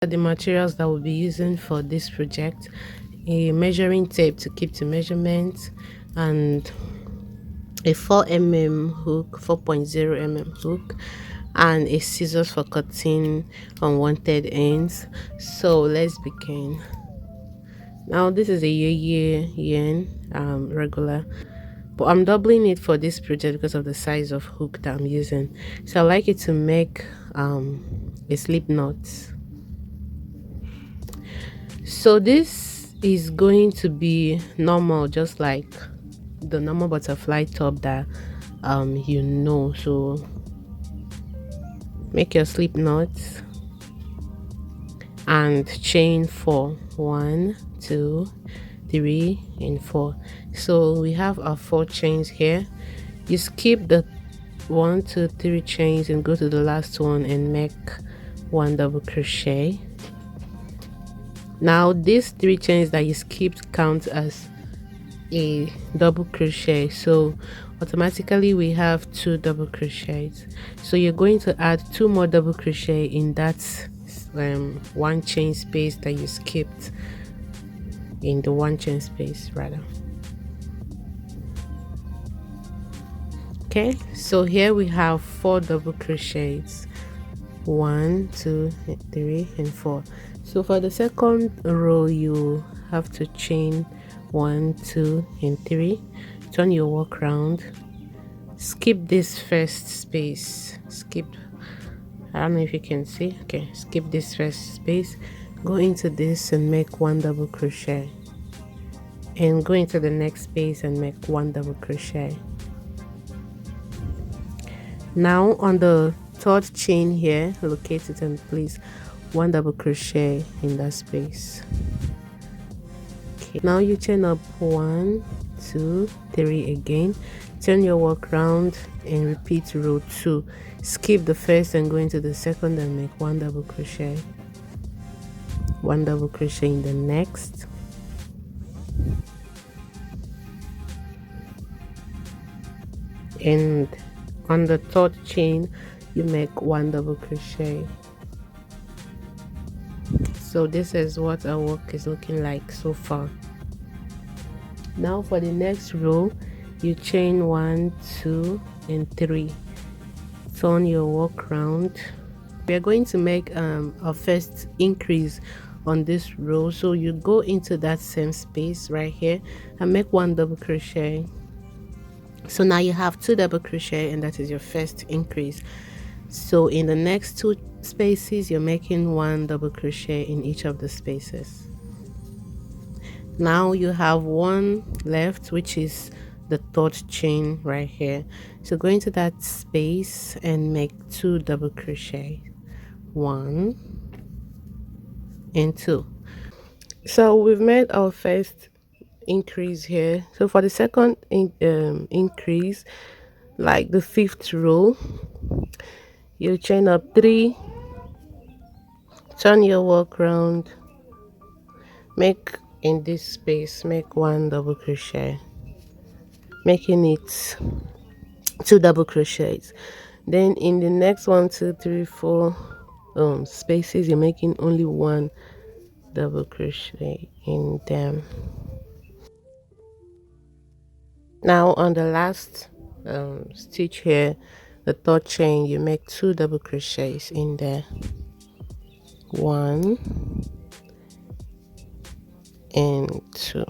The materials that we'll be using for this project: a measuring tape to keep the measurements, and a 4 mm hook, 4.0 mm hook, and a scissors for cutting unwanted ends. So let's begin. Now this is a yeye yen regular, but I'm doubling it for this project because of the size of hook that I'm using. So I like it to make a slip knot. So this is going to be normal, just like the normal butterfly top that so make your slip knots and chain 4, 1, 2, 3 and 4. So we have our 4 chains here. You skip the 1, 2, 3 chains and go to the last one and make 1 double crochet. Now these 3 chains that you skipped count as a double crochet, so automatically we have 2 double crochets. So you're going to add 2 more double crochet in that 1 chain space that you skipped, in the 1 chain space rather. Okay, so here we have 4 double crochets, 1, 2, 3 and 4. So for the second row you have to chain 1, 2 and 3, turn your work round, skip this first space, I don't know if you can see. Okay, skip this first space, go into this and make 1 double crochet, and go into the next space and make 1 double crochet. Now on the 3rd chain here, locate it and place 1 double crochet in that space. Okay, now you chain up 1, 2, 3 again, turn your work round and repeat row 2, skip the first and go into the second and make 1 double crochet, 1 double crochet in the next, and on the 3rd chain you make 1 double crochet. So this is what our work is looking like so far. Now for the next row you chain 1, 2 and 3, turn your work round. We are going to make our first increase on this row, so you go into that same space right here and make 1 double crochet. So now you have 2 double crochet and that is your first increase. So in the next 2 spaces you're making 1 double crochet in each of the spaces. Now you have 1 left, which is the 3rd chain right here. So go into that space and make 2 double crochet, 1 and 2. So we've made our first increase here. So for the second increase, like the 5th row, you chain up 3, turn your work round, make in this space, make 1 double crochet, making it 2 double crochets. Then in the next 1, 2, 3, 4 spaces you're making only 1 double crochet in them. Now on the last stitch here, the 3rd chain, you make 2 double crochets in there, 1 and 2.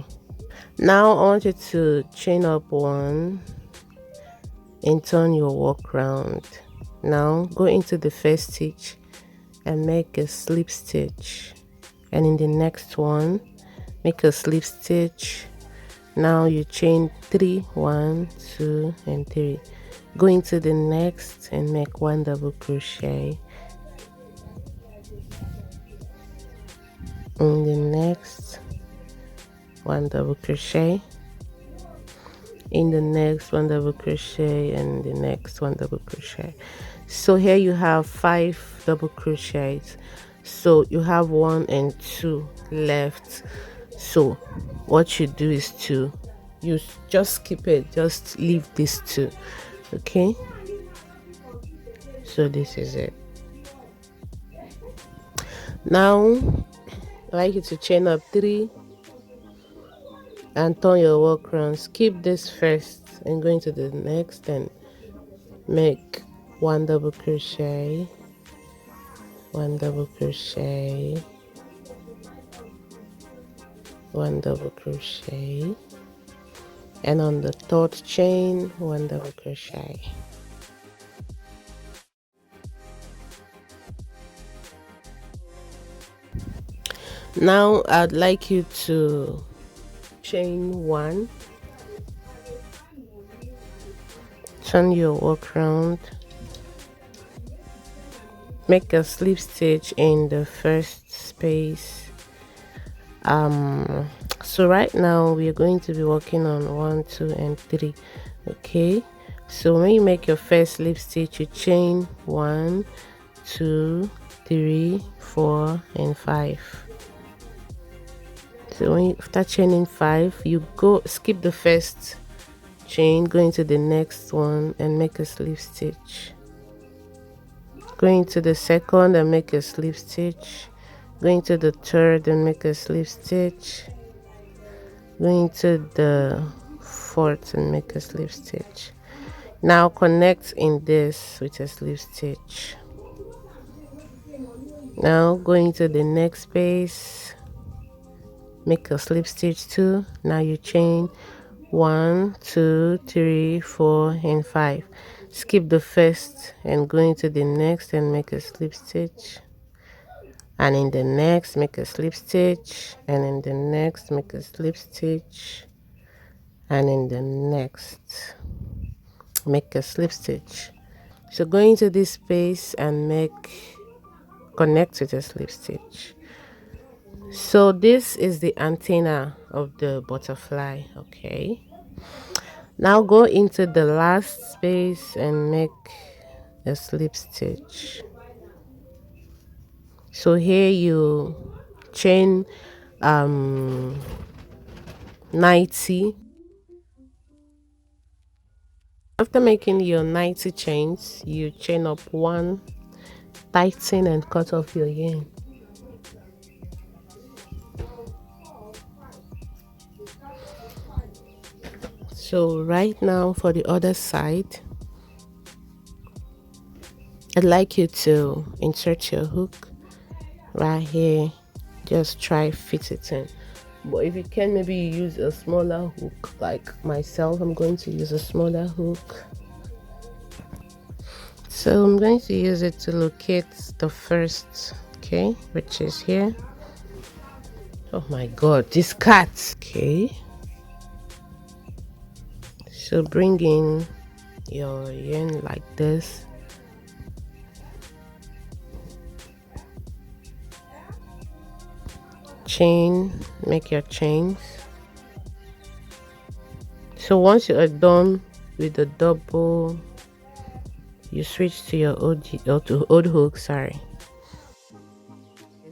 Now I want you to chain up 1 and turn your work round. Now go into the first stitch and make a slip stitch, and in the next one make a slip stitch. Now you chain 3, 1, 2 and 3, go into the next and make 1 double crochet, in the next 1 double crochet, in the next 1 double crochet, and the next 1 double crochet. So here you have 5 double crochets, so you have 1 and 2 left. So what you do is to just skip it, just leave these 2. Okay, so this is it. Now I like you to chain up 3 and turn your work round. Skip this first and go into the next and make 1 double crochet, 1 double crochet, 1 double crochet, and on the 3rd chain 1 double crochet. Now I'd like you to chain 1, turn your work round, make a slip stitch in the first space. So right now we are going to be working on 1, 2 and 3. Okay, so when you make your first slip stitch, you chain 1, 2, 3, 4 and 5. So when you start chaining 5, you go skip the first chain, go into the next one and make a slip stitch, go into the second and make a slip stitch, go into the third and make a slip stitch, go into the fourth and make a slip stitch. Now connect in this with a slip stitch. Now go into the next space, make a slip stitch 2. Now you chain 1, 2, 3, 4 and 5. Skip the first and go into the next and make a slip stitch, and in the next make a slip stitch, and in the next make a slip stitch, and in the next make a slip stitch. So go into this space and connect with a slip stitch. So this is the antenna of the butterfly. Okay, now go into the last space and make a slip stitch. So here you chain 90. After making your 90 chains, you chain up 1, tighten and cut off your yarn. So right now for the other side, I'd like you to insert your hook right here. Just try fit it in, but if you can, maybe you use a smaller hook. Like myself, I'm going to use a smaller hook. So I'm going to use it to locate the first, okay, which is here. Oh my god, this cat. Okay, so bring in your yarn like this, chain, make your chains. So once you are done with the double, you switch to your old hook. Sorry,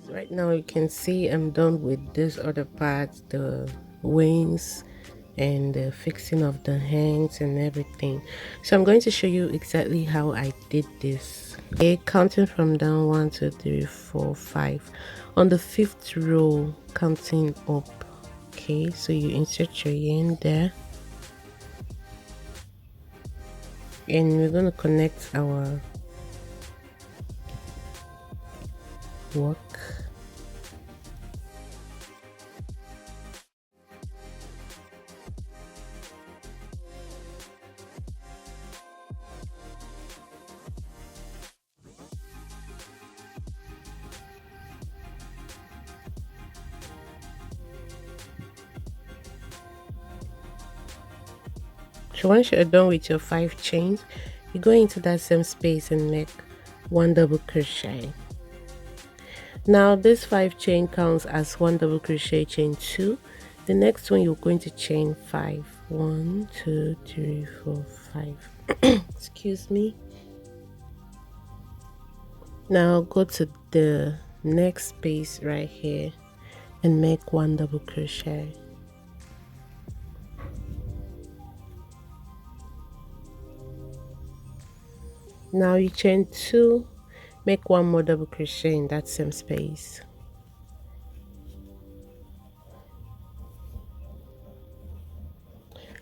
right now you can see I'm done with this other part, the wings and the fixing of the hands and everything. So I'm going to show you exactly how I did this. Okay, counting from down 1, 2, 3, 4, 5. On the 5th row, counting up. Okay, so you insert your yarn there, and we're going to connect our work. So once you're done with your 5 chains, you go into that same space and make 1 double crochet. Now this 5 chain counts as 1 double crochet chain 2. The next one you're going to chain 5. 1, 2, 3, 4, 5. Excuse me. Now go to the next space right here and make 1 double crochet. Now you chain 2, make 1 more double crochet in that same space.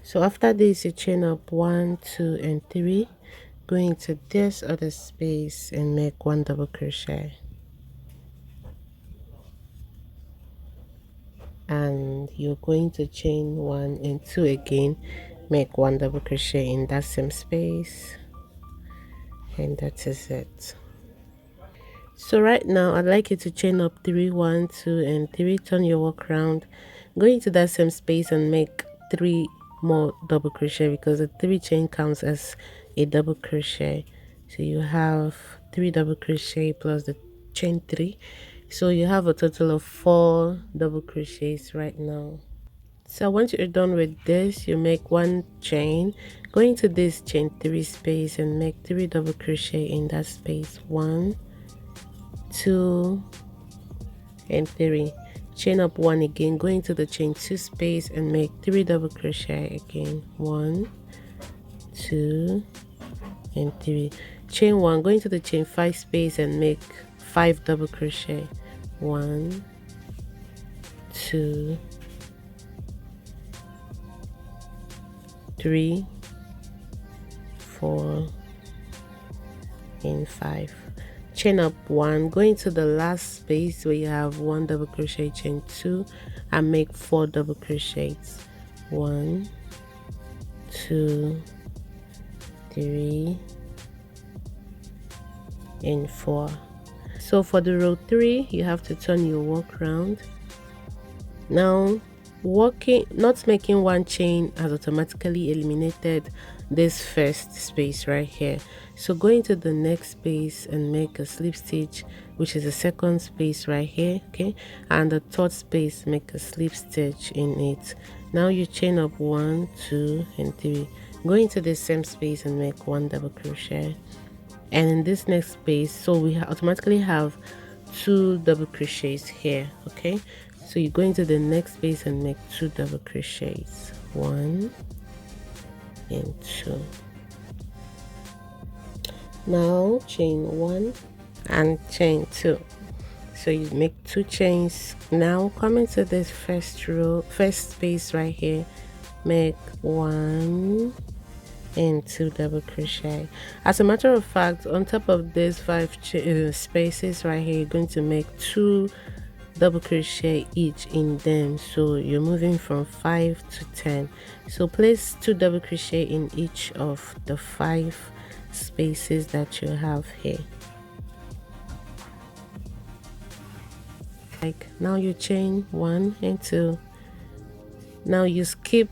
So after this, you chain up 1, 2, and 3, go into this other space and make 1 double crochet, and you're going to chain 1 and 2 again, make 1 double crochet in that same space, and that is it. So right now I'd like you to chain up 3, 1, 2, and 3, turn your work around, go into that same space and make 3 more double crochet, because the 3 chain counts as a double crochet. So you have 3 double crochet plus the chain 3, so you have a total of 4 double crochets right now. So once you're done with this, you make 1 chain, go into this chain 3 space and make 3 double crochet in that space, 1, 2, and 3, chain up 1 again, go into the chain 2 space and make 3 double crochet again, 1, 2, and 3, chain 1, go into the chain 5 space and make 5 double crochet, 1, 2, 3, 4, and 5, chain up 1, go into the last space where you have 1 double crochet, chain 2, and make 4 double crochets, 1, 2, 3, and 4. So for the row 3, you have to turn your work round. Now not making 1 chain has automatically eliminated this first space right here, so go into the next space and make a slip stitch, which is the second space right here, okay, and the third space, make a slip stitch in it. Now you chain up 1, 2, and 3, go into the same space and make 1 double crochet, and in this next space, so we automatically have 2 double crochets here, okay, so you go into the next space and make 2 double crochets, 1 and 2. Now chain 1 and chain 2, so you make 2 chains. Now come into this first space right here, make 1 and 2 double crochet. As a matter of fact, on top of these 5 spaces right here, you're going to make 2 double crochet each in them, so you're moving from 5 to 10. So place 2 double crochet in each of the 5 spaces that you have here. Like now you chain 1 and 2. Now you skip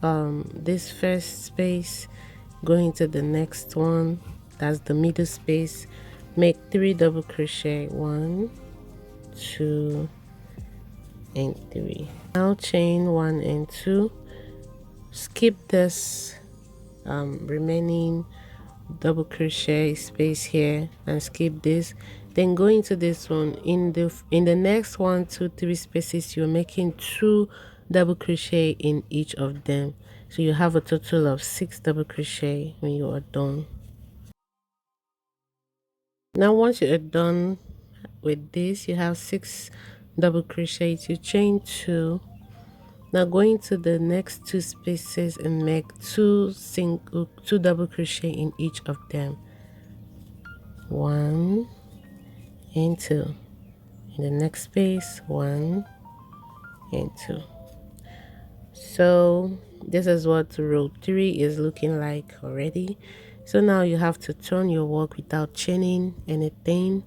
this first space, go into the next one, that's the middle space, make 3 double crochet, 1, 2, and 3. Now chain 1 and 2, skip this remaining double crochet space here and skip this, then go into this one. In the next 1, 2, 3 spaces, you're making 2 double crochet in each of them, so you have a total of 6 double crochet when you are done. Now once you are done with this, you have 6 double crochets, you chain 2. Now go into the next 2 spaces and make 2 double crochet in each of them, 1 and 2. In the next space, 1 and 2. So this is what row 3 is looking like already. So now you have to turn your work without chaining anything.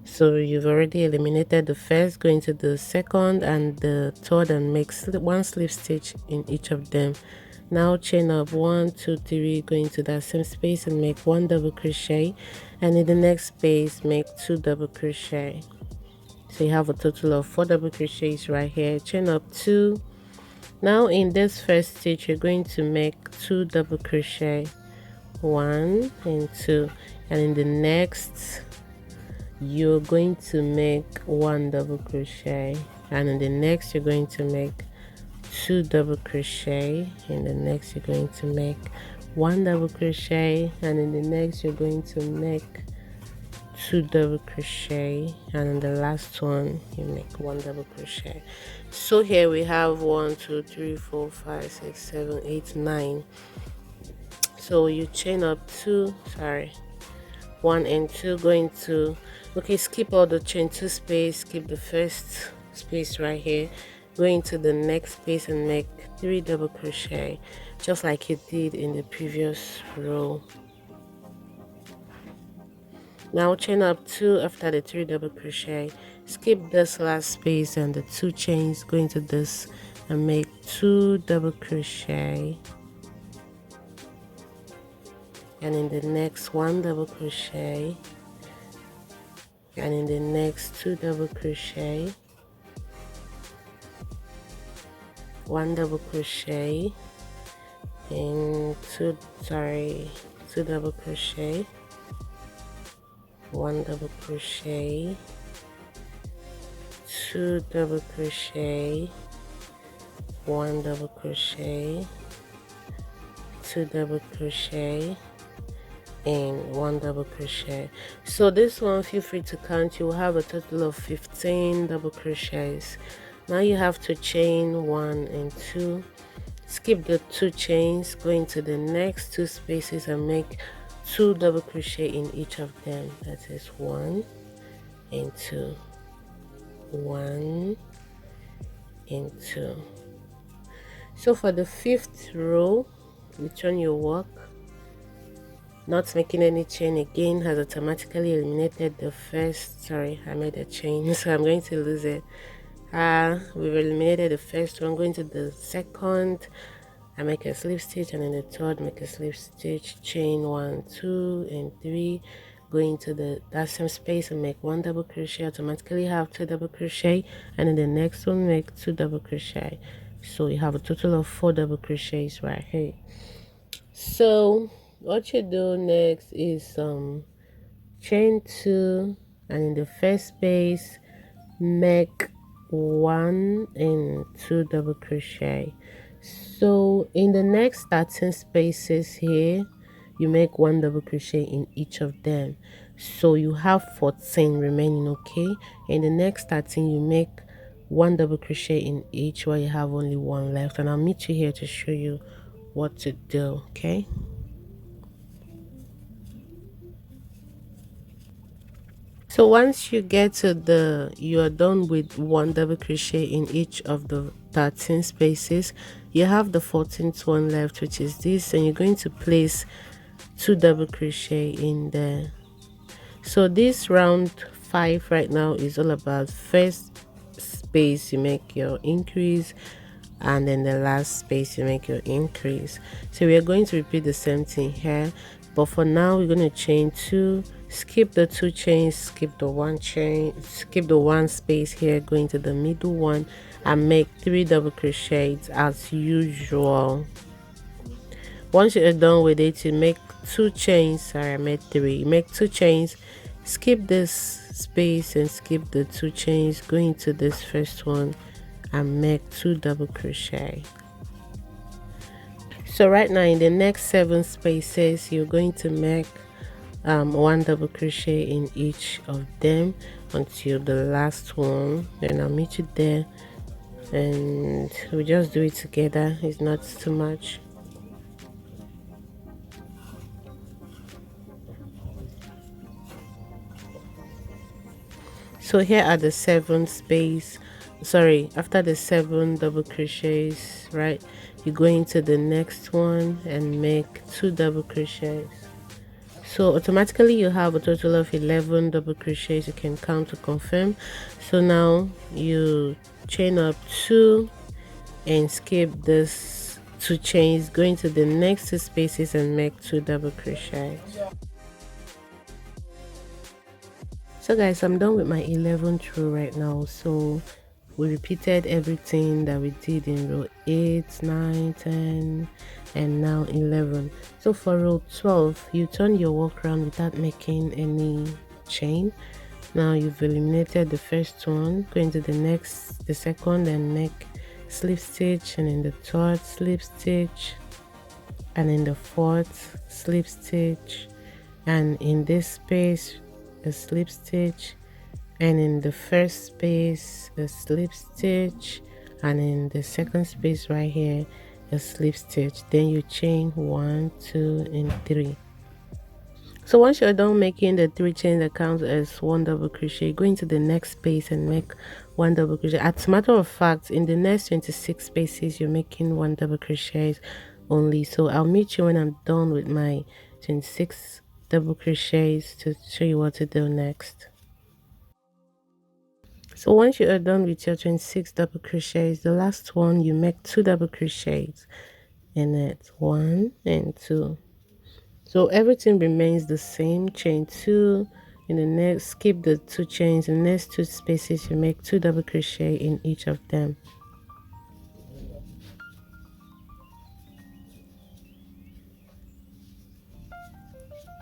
So you've already eliminated the first, go into the second and the third and make 1 slip stitch in each of them. Now chain up 1, 2, 3, go into that same space and make 1 double crochet, and in the next space make 2 double crochet. So you have a total of 4 double crochets right here. Chain up 2. Now in this first stitch, you're going to make 2 double crochet, 1 and 2, and in the next you're going to make 1 double crochet, and in the next you're going to make 2 double crochet, in the next you're going to make 1 double crochet, and in the next you're going to make 2 double crochet, and in the last one you make 1 double crochet. So here we have 1 2 3 4 5 6 7 8 9. So you chain up 2, sorry, 1 and 2, going to, okay, skip all the chain 2 space, skip the first space right here, going to the next space and make 3 double crochet, just like you did in the previous row. Now chain up 2 after the 3 double crochet, skip this last space and the 2 chains, go into this and make 2 double crochet, and in the next 1 double crochet, and in the next 2 double crochet, 1 double crochet, and 2 double crochet, 1 double crochet, 2 double crochet, 1 double crochet, 2 double crochet, and 1 double crochet. So this one, feel free to count, you will have a total of 15 double crochets. Now you have to chain 1 and 2, skip the 2 chains, go into the next 2 spaces and make 2 double crochet in each of them. That is 1 and 2, 1 and 2. So for the 5th row, return your work. Not making any chain again has automatically eliminated the first, sorry, I made a chain, so I'm going to lose it. We've eliminated the first one, going to the second, I make a slip stitch, and in the third make a slip stitch, chain 1 2 and 3, going to that same space and make 1 double crochet, automatically have 2 double crochet, and in the next one make 2 double crochet. So you have a total of 4 double crochets right here. So what you do next is chain 2, and in the first space make 1 and 2 double crochet. So in the next 13 spaces here, you make 1 double crochet in each of them, so you have 14 remaining. Okay, in the next 13 you make 1 double crochet in each, while you have only 1 left, and I'll meet you here to show you what to do. Okay, so once you get to you are done with 1 double crochet in each of the 13 spaces, you have the 14th one left, which is this, and you're going to place 2 double crochet in there. So this round 5 right now is all about first space you make your increase, and then the last space you make your increase. So we are going to repeat the same thing here, but for now we're going to chain 2, skip the 2 chains, skip the 1 chain, skip the 1 space here, go into the middle one and make 3 double crochets as usual. Once you're done with it, you make 2 chains, sorry, I made 3, you make 2 chains, skip this space and skip the 2 chains, go into this first one and make 2 double crochet. So right now in the next 7 spaces you're going to make 1 double crochet in each of them until the last one. Then I'll meet you there and we just do it together, it's not too much. So here are the 7 space, sorry, after the 7 double crochets, right, you go into the next one and make 2 double crochets. So automatically you have a total of 11 double crochets, you can count to confirm. So now you chain up 2 and skip this 2 chains, go into the next 2 spaces and make 2 double crochets. So guys, I'm done with my 11th row right now. So we repeated everything that we did in row 8, 9, 10 and now 11. So for row 12 you turn your work around without making any chain. Now you've eliminated the first one, go into the second and make slip stitch, and in the third slip stitch, and in the fourth slip stitch, and in this space a slip stitch, and in the first space a slip stitch, and in the second space right here a slip stitch. Then you chain 1, 2 and 3. So once you're done making the 3 chains that counts as 1 double crochet, go into the next space and make 1 double crochet. As a matter of fact, in the next 26 spaces you're making 1 double crochet only. So I'll meet you when I'm done with my 26 double crochets to show you what to do next. So once you are done with your 26 double crochets, the last one you make 2 double crochets in it, 1 and 2. So everything remains the same. Chain 2 in the next, skip the 2 chains. In the next 2 spaces you make 2 double crochet in each of them.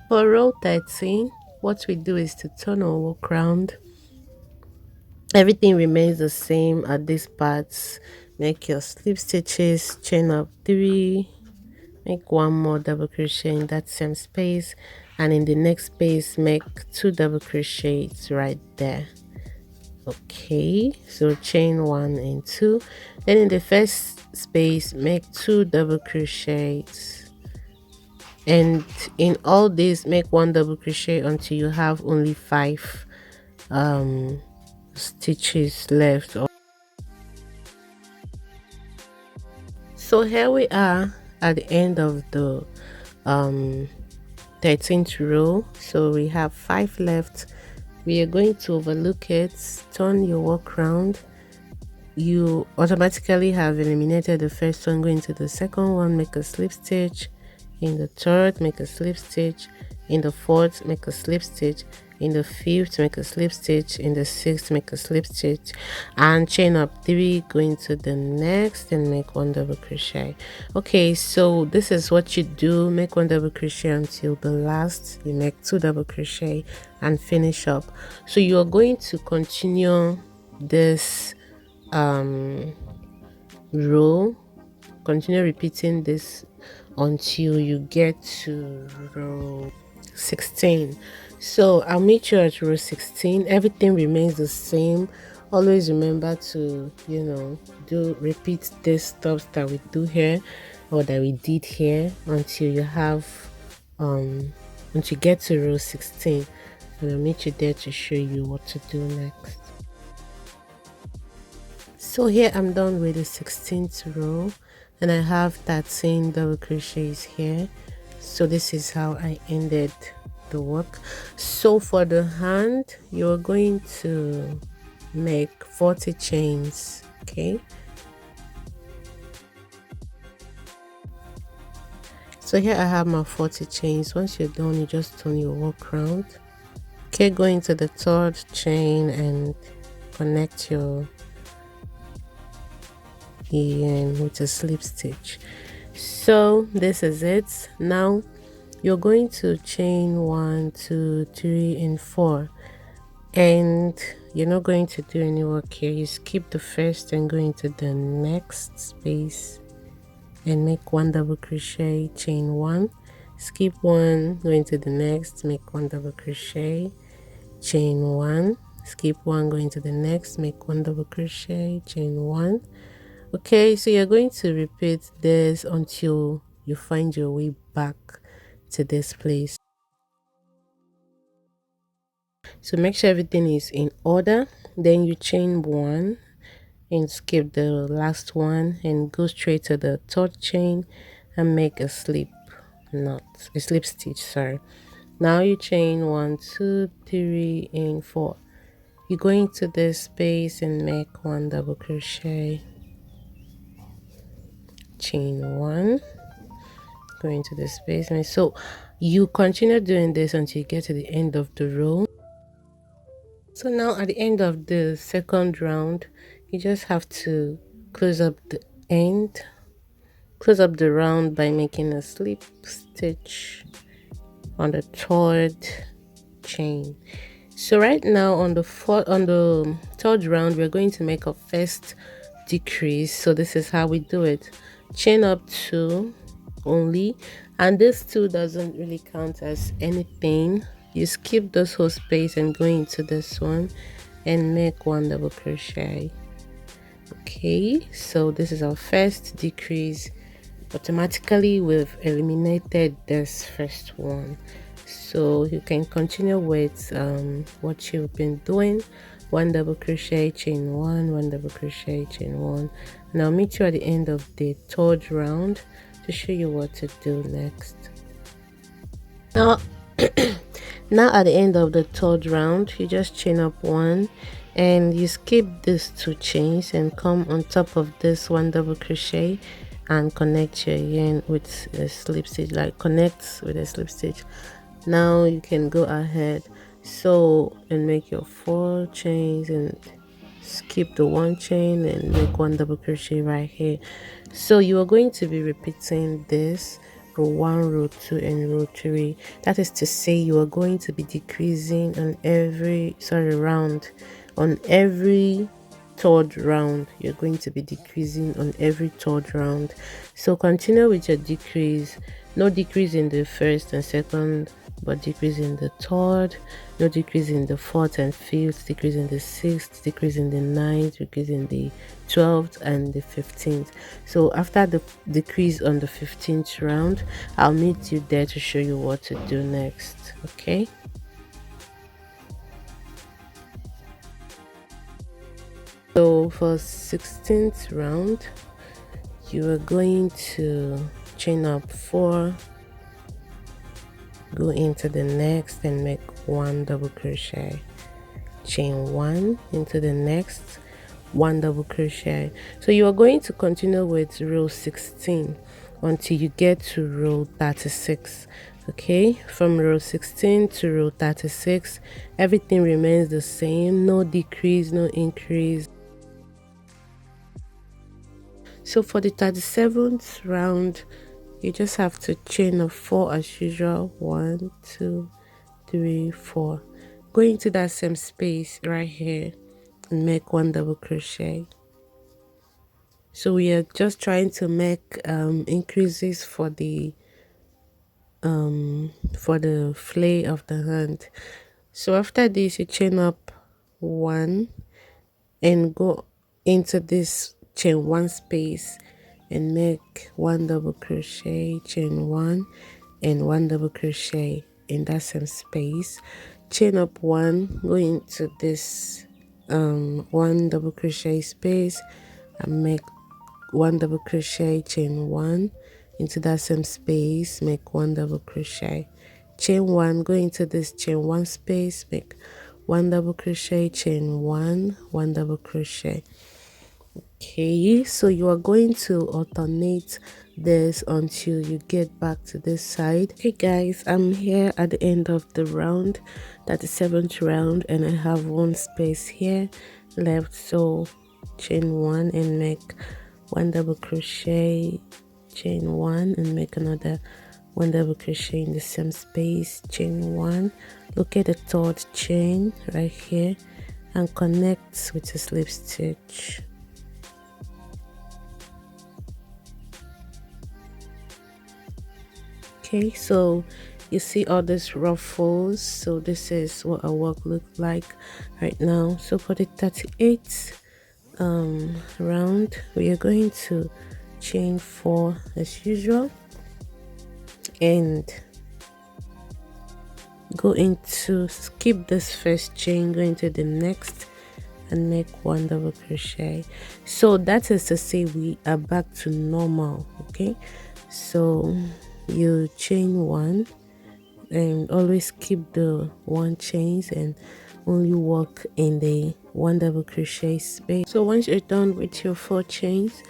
For row 13, what we do is to turn our work round. Everything remains the same at these parts. Make your slip stitches, chain up 3, make 1 more double crochet in that same space, and in the next space make 2 double crochets right there. Okay, so chain 1 and 2. Then in the first space make 2 double crochets, and in all these make 1 double crochet until you have only 5 stitches left. So here we are at the end of the 13th row. So we have 5 left. We are going to overlook it. Turn your work round. You automatically have eliminated the first one. Go into the second one, make a slip stitch. In the third, make a slip stitch. In the fourth, make a slip stitch. In the fifth, make a slip stitch. In the sixth, make a slip stitch, and chain up 3. Go into the next and make 1 double crochet. Okay, so this is what you do. Make 1 double crochet until the last. You make 2 double crochet and finish up. So you are going to continue this row, continue repeating this until you get to row 16. So I'll meet you at row 16. Everything remains the same. Always remember to repeat these steps that we do here, or that we did here, until you have until you get to row 16, and I'll meet you there to show you what to do next. So here I'm done with the 16th row, and I have 13 double crochets here. So this is how I ended the work. So for the hand, you're going to make 40 chains. Okay, so here I have my 40 chains. Once you're done, you just turn your work around. Okay, go into the third chain and connect your with a slip stitch. So this is it. Now you're going to chain 1, 2, 3 and 4, and you're not going to do any work here. You skip the first and go into the next space and make 1 double crochet, chain 1, skip 1, go into the next, make 1 double crochet, chain 1, skip 1, go into the next, make 1 double crochet, chain 1. Okay, so you're going to repeat this until you find your way back to this place. So make sure everything is in order. Then you chain 1 and skip the last one and go straight to the third chain and make a slip stitch, sorry. Now you chain 1, 2, 3 and 4. You go into this space and make 1 double crochet, chain 1, go into the space. And so you continue doing this until you get to the end of the row. So now at the end of the second round, you just have to close up the end, close up the round by making a slip stitch on the third chain. So right now on the third round, we're going to make a first decrease. So this is how we do it. Chain up 2 only, and this 2 doesn't really count as anything. you skip this whole space and go into this one and make 1 double crochet. Okay, so this is our first decrease. Automatically we've eliminated this first one, so you can continue with what you've been doing. 1 double crochet, chain 1, 1 double crochet, chain 1, and I'll meet you at the end of the 3rd round to show you what to do next. Now now at the end of the 3rd round, you just chain up 1 and you skip these 2 chains and come on top of this 1 double crochet and connect your yarn with a slip stitch, like connect with a slip stitch. Now you can go ahead, sew and make your 4 chains and skip the 1 chain and make 1 double crochet right here. So you are going to be repeating this row 1, row 2, and row 3. That is to say, you are going to be decreasing on every round. On every 3rd round, you're going to be decreasing on every 3rd round. So continue with your decrease. No decrease in the 1st and 2nd, but decrease in the 3rd. No decrease in the 4th and 5th, decrease in the 6th, decrease in the 9th, decrease in the 12th and the 15th. So after the decrease on the 15th round, I'll meet you there to show you what to do next. Okay, so for 16th round, you are going to chain up 4, go into the next and make 1 double crochet, chain 1 into the next, 1 double crochet. So you are going to continue with row 16 until you get to row 36. Okay, from row 16 to row 36, everything remains the same, no decrease, no increase. So for the 37th round, you just have to chain up 4 as usual. 1, 2, 3, 4. Go into that same space right here and make 1 double crochet. So we are just trying to make increases for the flay of the hand. So after this, you chain up 1 and go into this chain 1 space and make 1 double crochet, chain 1 and 1 double crochet in that same space. Chain up 1, go into this 1 double crochet space and make 1 double crochet, chain 1 into that same space, make 1 double crochet, chain 1, go into this chain 1 space, make 1 double crochet, chain 1, 1 double crochet. Okay, so you are going to alternate this until you get back to this side. Okay guys, I'm here at the end of the round, that is 7th round, and I have 1 space here left. So chain 1 and make 1 double crochet, chain 1 and make another 1 double crochet in the same space, chain 1, look at the 3rd chain right here and connect with a slip stitch. Okay, so you see all these ruffles. So this is what our work looks like right now. So for the 38th round, we are going to chain 4 as usual and go into, skip this first chain, go into the next and make 1 double crochet. So that is to say we are back to normal. Okay, so you chain 1 and always keep the 1 chains and only work in the 1 double crochet space. So once you're done with your 4 chains,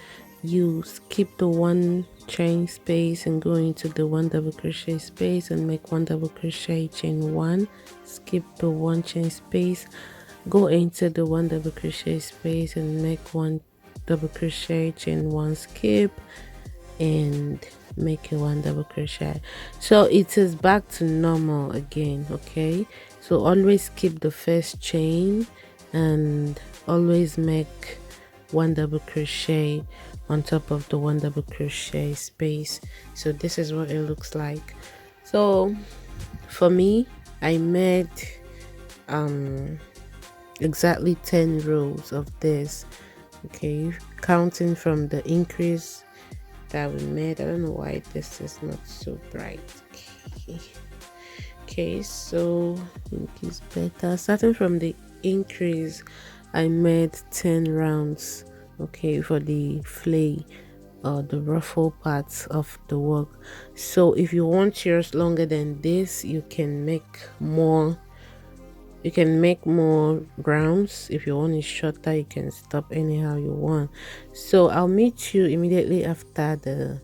you skip the 1 chain space and go into the 1 double crochet space and make 1 double crochet, chain 1, skip the 1 chain space, go into the 1 double crochet space and make 1 double crochet, chain 1, skip and make a 1 double crochet. So it is back to normal again. Okay, so always keep the first chain and always make 1 double crochet on top of the 1 double crochet space. So this is what it looks like. So for me, I made um exactly 10 rows of this. Okay, counting from the increase that we made. I don't know why this is not so bright. Okay, okay, so think it's better. Starting from the increase, I made 10 rounds. Okay, for the flay or the ruffle parts of the work. So if you want yours longer than this, you can make more. You can make more rounds. If you want it shorter, you can stop anyhow you want. So I'll meet you immediately after the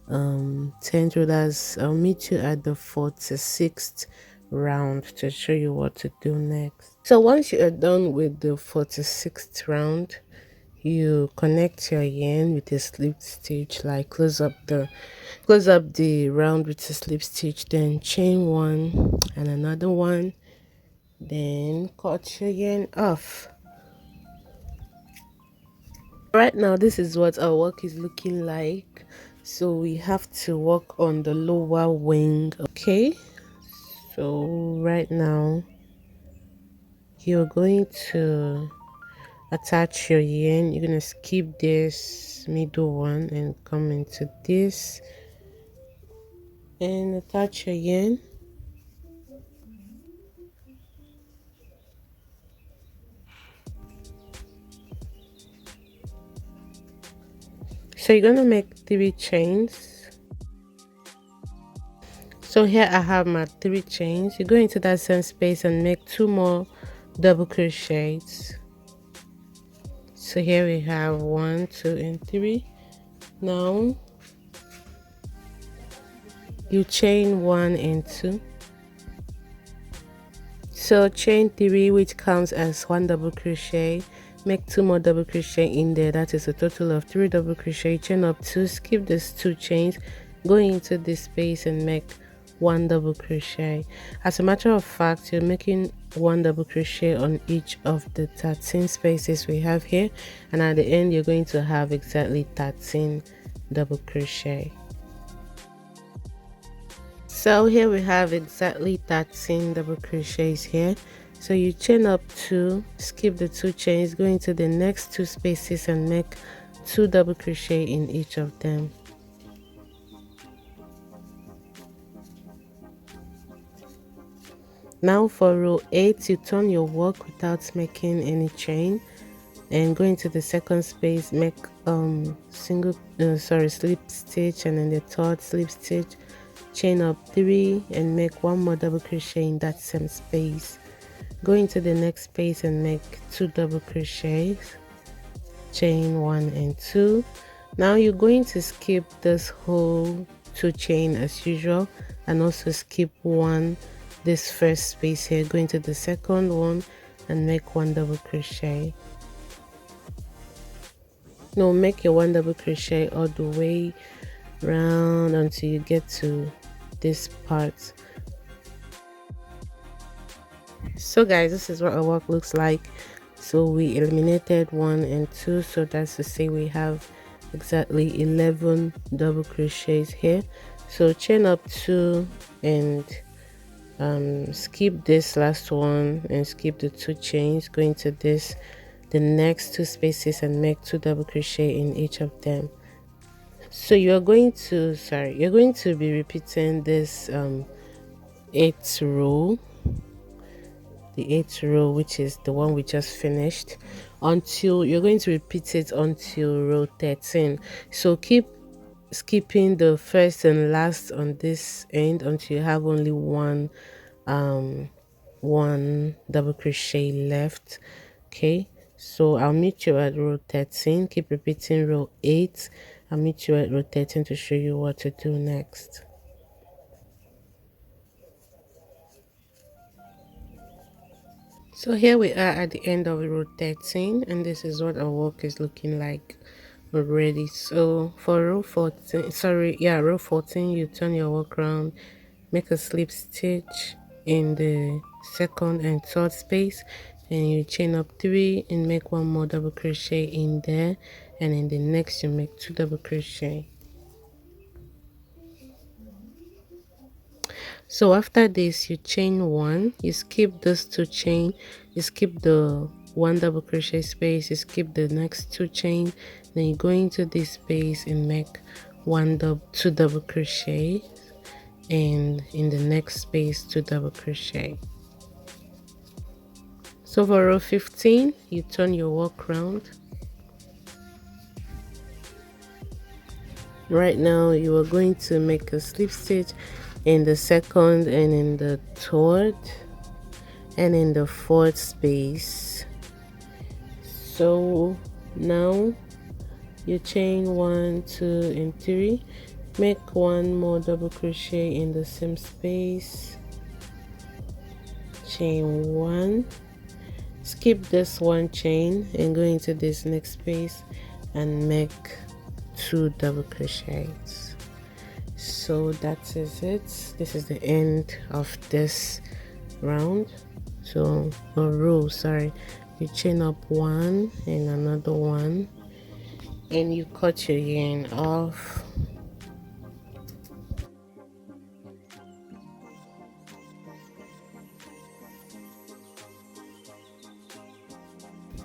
10 rollers. I'll meet you at the 46th round to show you what to do next. So once you are done with the 46th round, you connect your yarn with a slip stitch, like close up the round with a slip stitch, then chain one and another one, then cut your yarn off. Right now this is what our work is looking like. So we have to work on the lower wing. Okay, so right now you're going to attach your yarn. You're gonna skip this middle one and come into this and attach your yarn. So you're gonna make 3 chains. So here I have my 3 chains. You go into that same space and make 2 more double crochets. So here we have 1, 2 and 3. Now you chain 1 and 2. So chain 3, which counts as 1 double crochet, make 2 more double crochet in there. That is a total of 3 double crochet. Chain up 2, skip these 2 chains, go into this space and make 1 double crochet. As a matter of fact, you're making 1 double crochet on each of the 13 spaces we have here, and at the end you're going to have exactly 13 double crochet. So here we have exactly 13 double crochets here. So you chain up 2, skip the 2 chains, go into the next 2 spaces and make 2 double crochet in each of them. Now for row 8, you turn your work without making any chain and go into the second space, make slip stitch, and then the third slip stitch, chain up 3 and make 1 more double crochet in that same space. Go into the next space and make 2 double crochets, chain 1 and 2. Now you're going to skip this whole 2 chain as usual and also skip this first space here, go into the second one and make 1 double crochet. No, make your 1 double crochet all the way round until you get to this part. So guys, this is what our work looks like. So we eliminated 1 and 2, so that's to say we have exactly 11 double crochets here. So chain up 2 and skip this last one and skip the 2 chains, go into the next 2 spaces and make 2 double crochet in each of them. So you're going to be repeating this 8th row, the 8th row, which is the one we just finished, until you're going to repeat it until row 13. So keep skipping the first and last on this end until you have only one double crochet left. Okay, so I'll meet you at row 13. Keep repeating row 8. I'll meet you at row 13 to show you what to do next. So here we are at the end of row 13, and this is what our work is looking like already. So for row 14, row 14, you turn your work around, make a slip stitch in the second and third space, and you chain up 3 and make 1 more double crochet in there, and in the next you make 2 double crochet. So after this, you chain one, you skip this two chain, you skip the one double crochet space, you skip the next two chain, then you go into this space and make two double crochet, and in the next space 2 double crochet. So for row 15, you turn your work round. Right now you are going to make a slip stitch in the second and in the third and in the fourth space. So now you chain 1, 2 and 3, make one more double crochet in the same space, chain 1, skip this one chain and go into this next space and make 2 double crochets. So that is it. This is the end of this round. So or row, sorry, you chain up one and another one and you cut your yarn off.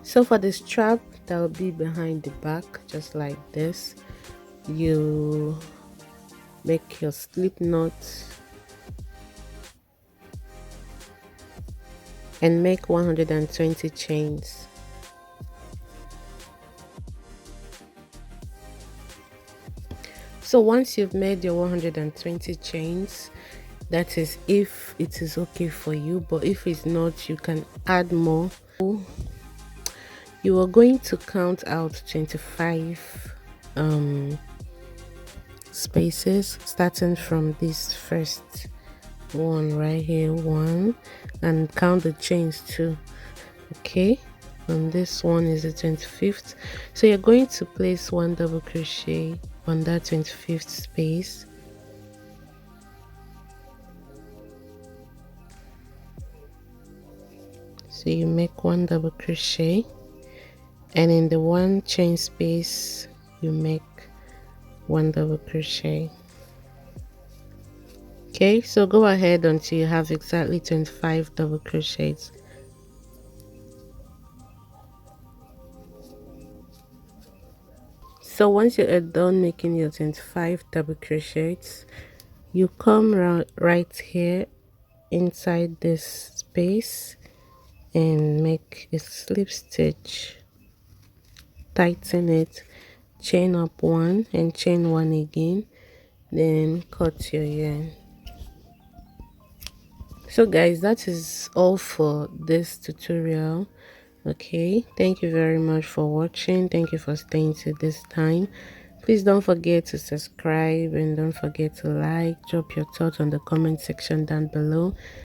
So for the strap that will be behind the back, just like this, you make your slip knot and make 120 chains. So once you've made your 120 chains, that is if it is okay for you, but if it's not, you can add more. You are going to count out 25 spaces, starting from this first one right here, one, and count the chains too. Okay, and this one is the 25th, so you're going to place one double crochet on that 25th space. So you make one double crochet, and in the one chain space you make one double crochet. Okay, so go ahead until you have exactly 25 double crochets. So once you are done making your 25 double crochets, you come right here inside this space and make a slip stitch, tighten it, chain up one and chain one again, then cut your yarn. So guys, that is all for this tutorial. Okay, thank you very much for watching. Thank you for staying to this time. Please don't forget to subscribe and don't forget to like. Drop your thoughts on the comment section down below.